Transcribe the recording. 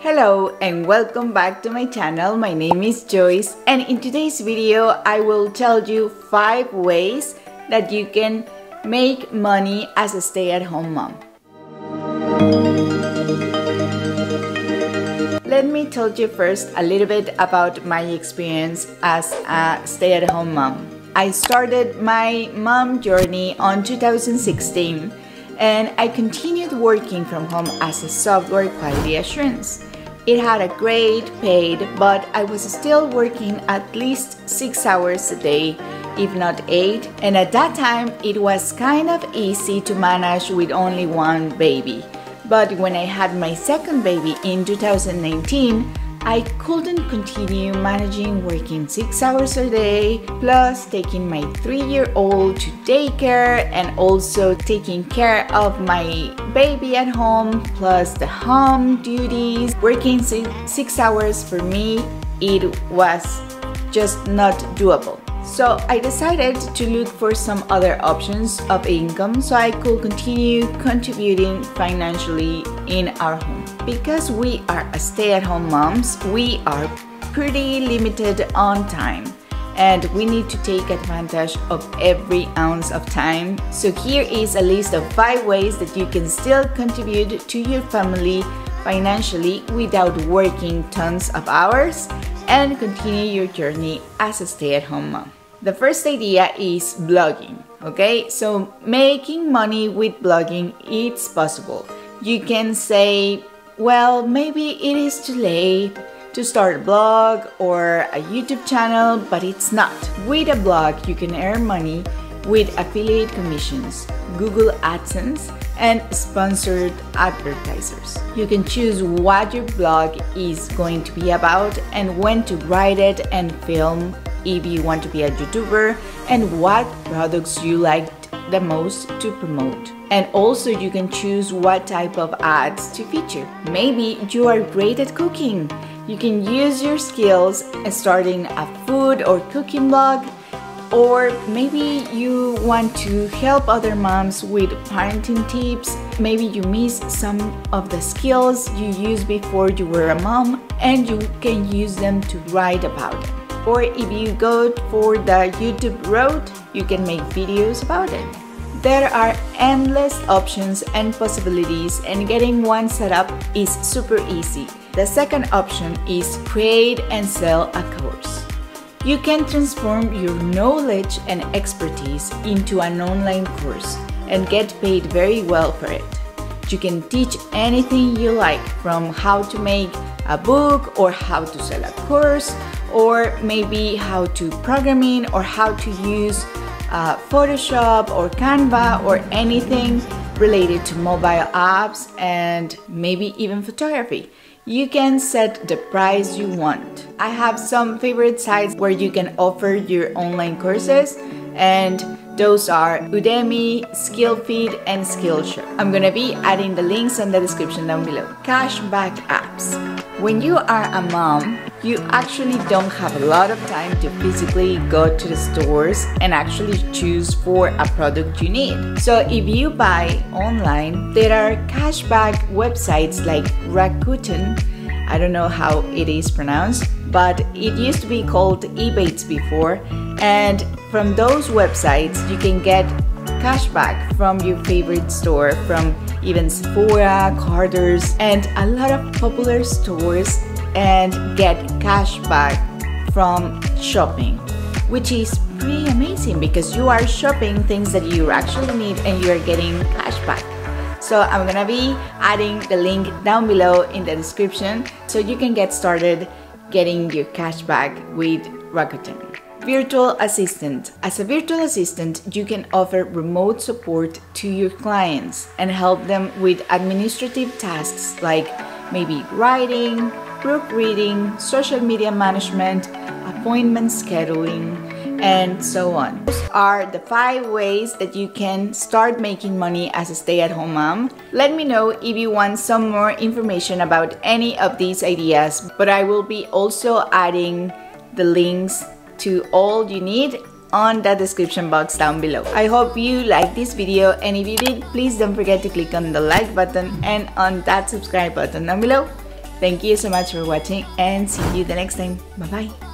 Hello and welcome back to my channel. My name is Joyce, and in today's video I will tell you 5 ways that you can make money as a stay-at-home mom. Let me tell you first a little bit about my experience as a stay-at-home mom. I started my mom journey on 2016 and I continued working from home as a software quality assurance. It had a great paid, but I was still working at least 6 hours a day, if not 8, and at that time it was kind of easy to manage with only one baby. But when I had my second baby in 2019, I couldn't continue managing working 6 hours a day, plus taking my 3-year-old to daycare and also taking care of my baby at home, plus the home duties. Working 6 hours for me, it was just not doable. So I decided to look for some other options of income so I could continue contributing financially in our home. Because we are a stay-at-home moms, we are pretty limited on time and we need to take advantage of every ounce of time. So here is a list of 5 ways that you can still contribute to your family financially without working tons of hours and continue your journey as a stay-at-home mom. The first idea is blogging, okay? So making money with blogging, it's possible. You can say, well, maybe it is too late to start a blog or a YouTube channel, but it's not. With a blog, you can earn money with affiliate commissions, Google AdSense, and sponsored advertisers. You can choose what your blog is going to be about and when to write it and film if you want to be a YouTuber, and what products you like the most to promote. And also you can choose what type of ads to feature. Maybe you are great at cooking. You can use your skills starting a food or cooking blog, or maybe you want to help other moms with parenting tips. Maybe you miss some of the skills you used before you were a mom and you can use them to write about it. Or if you go for the YouTube route, you can make videos about it. There are endless options and possibilities, and getting one set up is super easy. The second option is create and sell a course. You can transform your knowledge and expertise into an online course and get paid very well for it. You can teach anything you like, from how to make a book or how to sell a course, or maybe how to programming or how to use Photoshop or Canva or anything related to mobile apps and maybe even photography. You can set the price you want. I have some favorite sites where you can offer your online courses, and those are Udemy, Skillfeed, and Skillshare. I'm gonna be adding the links in the description down below. Cashback apps. When you are a mom, you actually don't have a lot of time to physically go to the stores and actually choose for a product you need. So if you buy online, there are cashback websites like Rakuten. I don't know how it is pronounced, but it used to be called Ebates before, and from those websites you can get cashback from your favorite store, from even Sephora, Carter's, and a lot of popular stores, and get cashback from shopping, which is pretty amazing because you are shopping things that you actually need and you are getting cashback. So I'm gonna be adding the link down below in the description so you can get started getting your cashback with Rakuten. Virtual assistant. As a virtual assistant, you can offer remote support to your clients and help them with administrative tasks like maybe writing, proofreading, social media management, appointment scheduling, and so on. Those are the 5 ways that you can start making money as a stay-at-home mom. Let me know if you want some more information about any of these ideas, but I will be also adding the links to all you need on the description box down below. I hope you liked this video, and if you did, please don't forget to click on the like button and on that subscribe button down below. Thank you so much for watching and see you the next time. Bye bye.